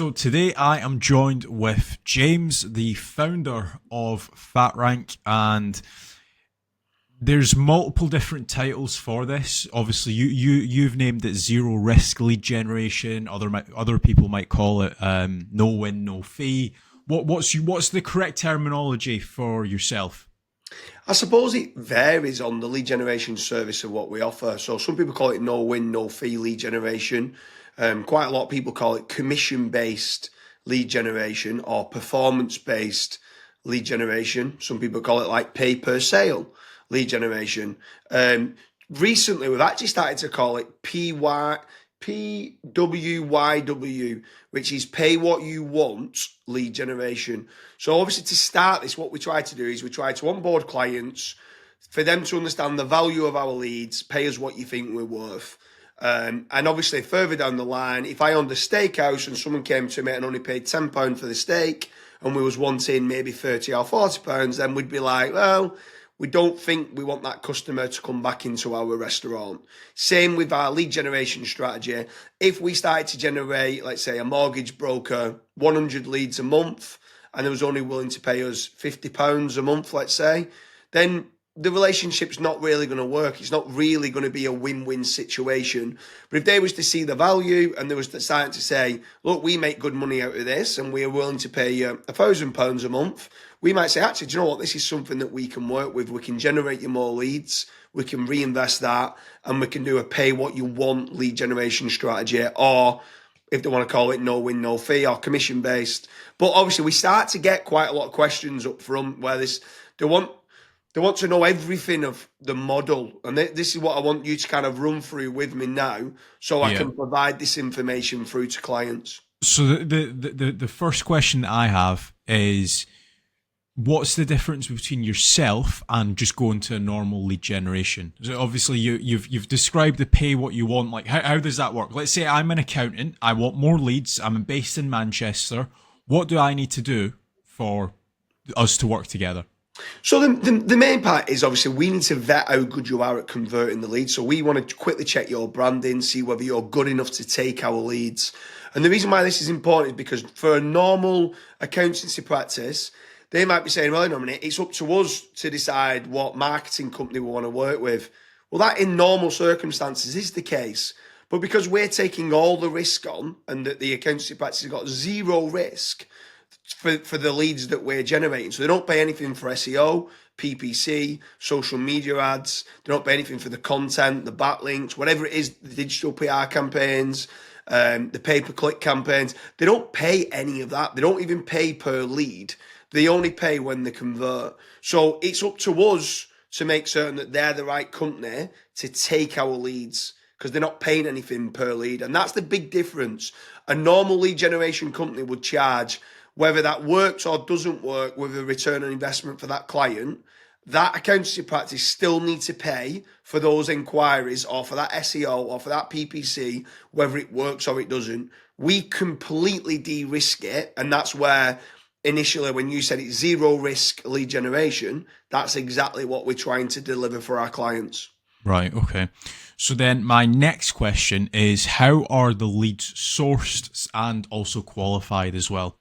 So today I am joined with James, the founder of FatRank, and there's multiple different titles for this. Obviously, you've named it zero risk lead generation. Other people might call it no win, no fee. What's the correct terminology for yourself? I suppose it varies on the lead generation service of what we offer. So some people call it no win, no fee lead generation. Quite a lot of people call it commission-based lead generation or performance-based lead generation. Some people call it like pay per sale lead generation. Recently, we've actually started to call it PWYW, which is pay what you want lead generation. So obviously to start this, what we try to do is we try to onboard clients for them to understand the value of our leads, pay us what you think we're worth. And obviously further down the line, if I owned a steakhouse and someone came to me and only paid £10 for the steak and we was wanting maybe £30 or £40, then we'd be like, well, we don't think we want that customer to come back into our restaurant. Same with our lead generation strategy. If we started to generate, let's say, a mortgage broker 100 leads a month and they was only willing to pay us £50 a month, let's say, then the relationship's not really going to work. It's not really going to be a win-win situation. But if they was to see the value and they was starting to say, look, we make good money out of this and we are willing to pay £1,000 a month, we might say, actually, do you know what? This is something that we can work with. We can generate you more leads. We can reinvest that and we can do a pay what you want lead generation strategy, or if they want to call it no win, no fee or commission based. But obviously we start to get quite a lot of questions up front where they want to know everything of the model. And this is what I want you to kind of run through with me now so I can provide this information through to clients. So the first question that I have is, what's the difference between yourself and just going to a normal lead generation? So obviously you've described the pay what you want. Like how does that work? Let's say I'm an accountant. I want more leads. I'm based in Manchester. What do I need to do for us to work together? So the main part is obviously we need to vet how good you are at converting the leads. So we want to quickly check your branding, see whether you're good enough to take our leads. And the reason why this is important is because for a normal accountancy practice, they might be saying, well, it's up to us to decide what marketing company we want to work with. Well, that in normal circumstances is the case. But because we're taking all the risk on and that the accountancy practice has got zero risk for the leads that we're generating. So they don't pay anything for SEO, PPC, social media ads. They don't pay anything for the content, the backlinks, whatever it is, the digital PR campaigns, the pay-per-click campaigns. They don't pay any of that. They don't even pay per lead. They only pay when they convert. So it's up to us to make certain that they're the right company to take our leads because they're not paying anything per lead. And that's the big difference. A normal lead generation company would charge, whether that works or doesn't work with a return on investment for that client, that accountancy practice still need to pay for those inquiries or for that SEO or for that PPC, whether it works or it doesn't. We completely de-risk it, and that's where initially when you said it's zero risk lead generation, that's exactly what we're trying to deliver for our clients. Right, okay. So then my next question is, how are the leads sourced and also qualified as well?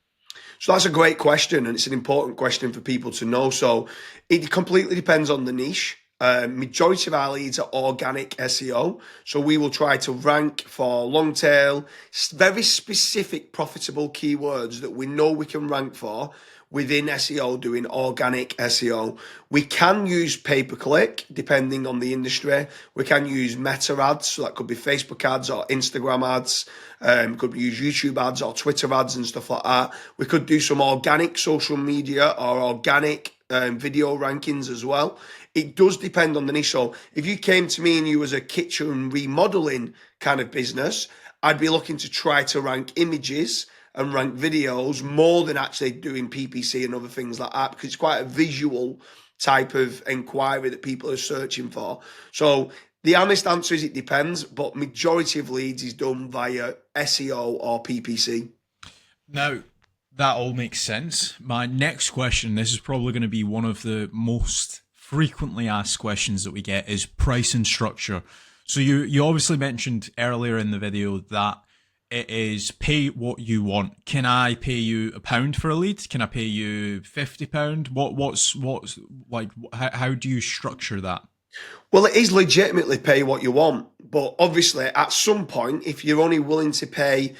So that's a great question, and it's an important question for people to know. So it completely depends on the niche. Majority of our leads are organic SEO. So we will try to rank for long tail, very specific profitable keywords that we know we can rank for within SEO, doing organic SEO. We can use pay-per-click depending on the industry. We can use meta ads, so that could be Facebook ads or Instagram ads. Could use YouTube ads or Twitter ads and stuff like that. We could do some organic social media or organic video rankings as well. It does depend on the niche. So if you came to me and you was a kitchen remodeling kind of business, I'd be looking to try to rank images and rank videos more than actually doing PPC and other things like that, because it's quite a visual type of inquiry that people are searching for. So the honest answer is it depends, but majority of leads is done via SEO or PPC. Now, that all makes sense. My next question, this is probably going to be one of the most frequently asked questions that we get, is price and structure. So you obviously mentioned earlier in the video that it is pay what you want. Can I pay you £1 for a lead? Can I pay you £50? What's like? How do you structure that? Well, it is legitimately pay what you want, but obviously at some point, if you're only willing to pay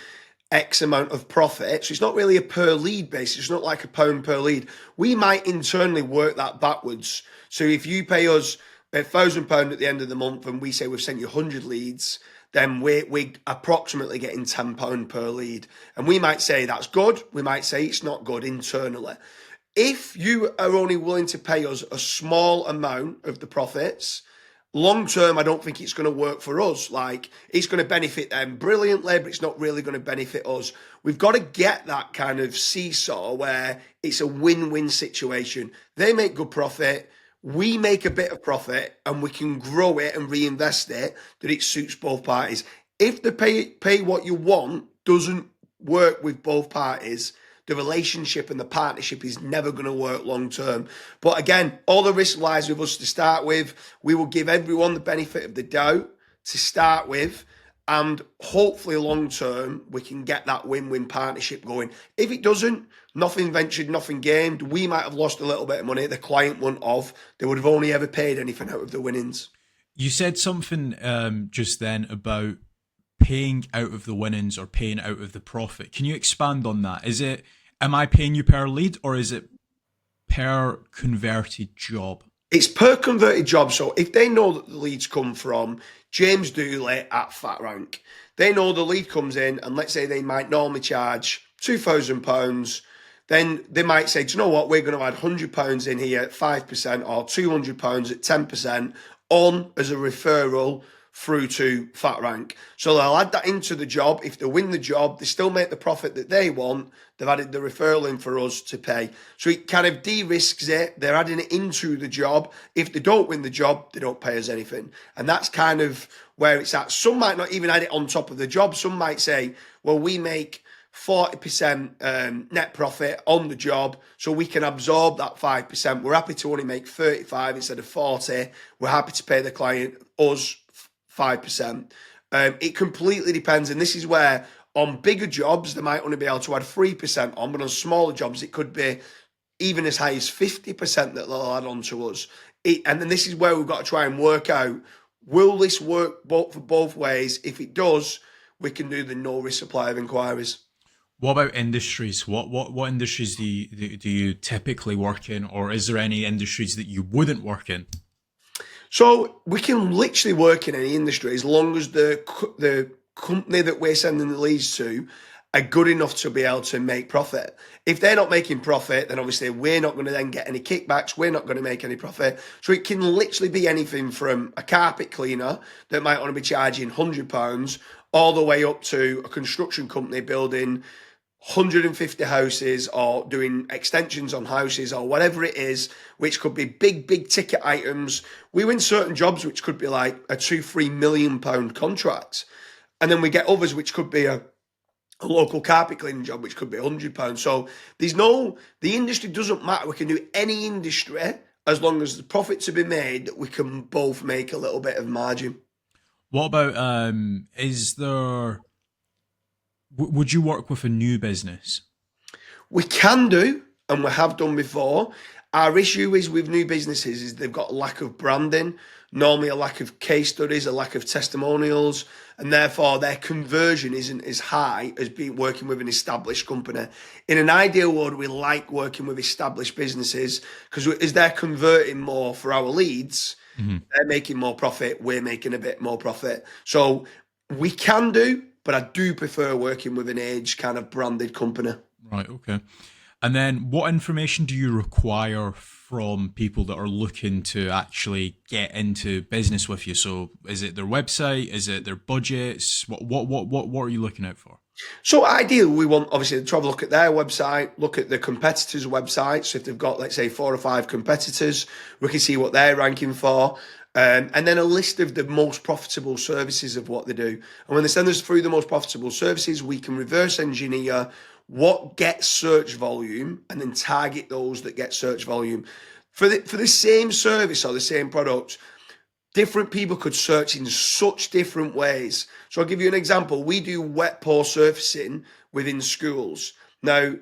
X amount of profit, so it's not really a per lead basis, it's not like £1 per lead. We might internally work that backwards. So if you pay us £1,000 at the end of the month and we say we've sent you 100 leads, then we approximately getting £10 per lead. And we might say that's good, we might say it's not good internally. If you are only willing to pay us a small amount of the profits, long term, I don't think it's going to work for us. Like, it's going to benefit them brilliantly, but it's not really going to benefit us. We've got to get that kind of seesaw where it's a win-win situation. They make good profit, we make a bit of profit, and we can grow it and reinvest it that it suits both parties. If the pay what you want doesn't work with both parties, the relationship and the partnership is never going to work long term. But again, all the risk lies with us to start with. We will give everyone the benefit of the doubt to start with, and hopefully long term we can get that win-win partnership going. If it doesn't, nothing ventured, nothing gained. We might have lost a little bit of money. The client wouldn't have. They would have only ever paid anything out of the winnings. You said something just then about paying out of the winnings or paying out of the profit. Can you expand on that? Am I paying you per lead, or is it per converted job? It's per converted job. So if they know that the leads come from James Dooley at FatRank, they know the lead comes in, and let's say they might normally charge £2,000. Then they might say, do you know what? We're going to add £100 in here at 5% or £200 at 10% on as a referral through to FatRank. So they'll add that into the job. If they win the job, they still make the profit that they want. They've added the referral in for us to pay. So it kind of de-risks it. They're adding it into the job. If they don't win the job, they don't pay us anything. And that's kind of where it's at. Some might not even add it on top of the job. Some might say, well, we make 40% net profit on the job, so we can absorb that 5%. We're happy to only make 35 instead of 40. We're happy to pay the client, us, 5%. It completely depends, and this is where on bigger jobs they might only be able to add 3% on, but on smaller jobs it could be even as high as 50% that they'll add on to us. And then this is where we've got to try and work out, will this work for both ways? If it does, we can do the no risk supply of inquiries. What about industries? What industries do you typically work in, or is there any industries that you wouldn't work in? So we can literally work in any industry as long as the company that we're sending the leads to are good enough to be able to make profit. If they're not making profit, then obviously we're not going to then get any kickbacks. We're not going to make any profit. So it can literally be anything from a carpet cleaner that might want to be charging £100 all the way up to a construction company building 150 houses or doing extensions on houses or whatever it is, which could be big ticket items. We win certain jobs which could be like a £2-3 million contract, and then we get others which could be a local carpet cleaning job which could be £100. So the industry doesn't matter. We can do any industry as long as the profit to be made that we can both make a little bit of margin. What about would you work with a new business? We can do, and we have done before. Our issue is with new businesses is they've got a lack of branding, normally a lack of case studies, a lack of testimonials, and therefore their conversion isn't as high as working with an established company. In an ideal world, we like working with established businesses because as they're converting more for our leads, they're making more profit, we're making a bit more profit. So we can do, but I do prefer working with an age kind of branded company. Right, okay. And then what information do you require from people that are looking to actually get into business with you? So is it their website? Is it their budgets? What are you looking out for? So ideally, we want obviously to have a look at their website, look at the competitors' websites. So if they've got, let's say, 4 or 5 competitors, we can see what they're ranking for. And then a list of the most profitable services of what they do. And when they send us through the most profitable services, we can reverse engineer what gets search volume and then target those that get search volume. For the same service or the same product, different people could search in such different ways. So I'll give you an example. We do wet pore surfacing within schools. Now,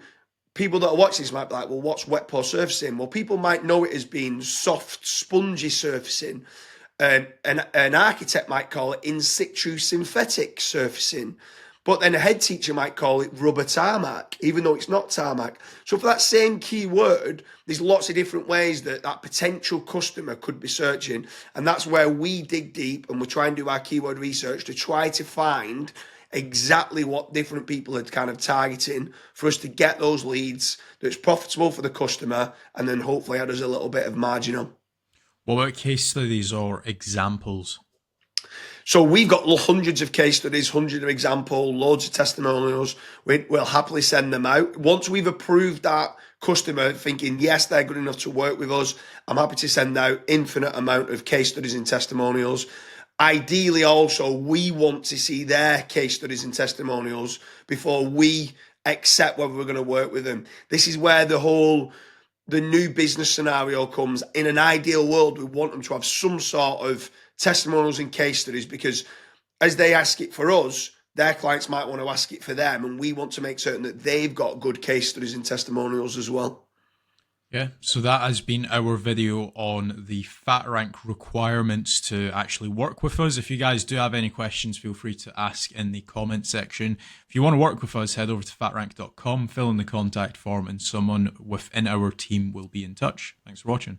people that are watching this might be like, well, what's wet pore surfacing? Well, people might know it as being soft, spongy surfacing. An architect might call it in situ synthetic surfacing. But then a head teacher might call it rubber tarmac, even though it's not tarmac. So for that same keyword, there's lots of different ways that that potential customer could be searching. And that's where we dig deep and we try and do our keyword research to try to find exactly what different people are kind of targeting for us to get those leads that's profitable for the customer and then hopefully add us a little bit of margin on. What about case studies or examples? So we've got hundreds of case studies, hundreds of examples, loads of testimonials. We'll happily send them out. Once we've approved that customer thinking, yes, they're good enough to work with us, I'm happy to send out infinite amount of case studies and testimonials. Ideally, also, we want to see their case studies and testimonials before we accept whether we're going to work with them. This is where the new business scenario comes. In an ideal world, we want them to have some sort of testimonials and case studies, because as they ask it for us, their clients might want to ask it for them, and we want to make certain that they've got good case studies and testimonials as well. Yeah, so that has been our video on the FatRank requirements to actually work with us. If you guys do have any questions, feel free to ask in the comment section. If you want to work with us, head over to fatrank.com, fill in the contact form, and someone within our team will be in touch. Thanks for watching.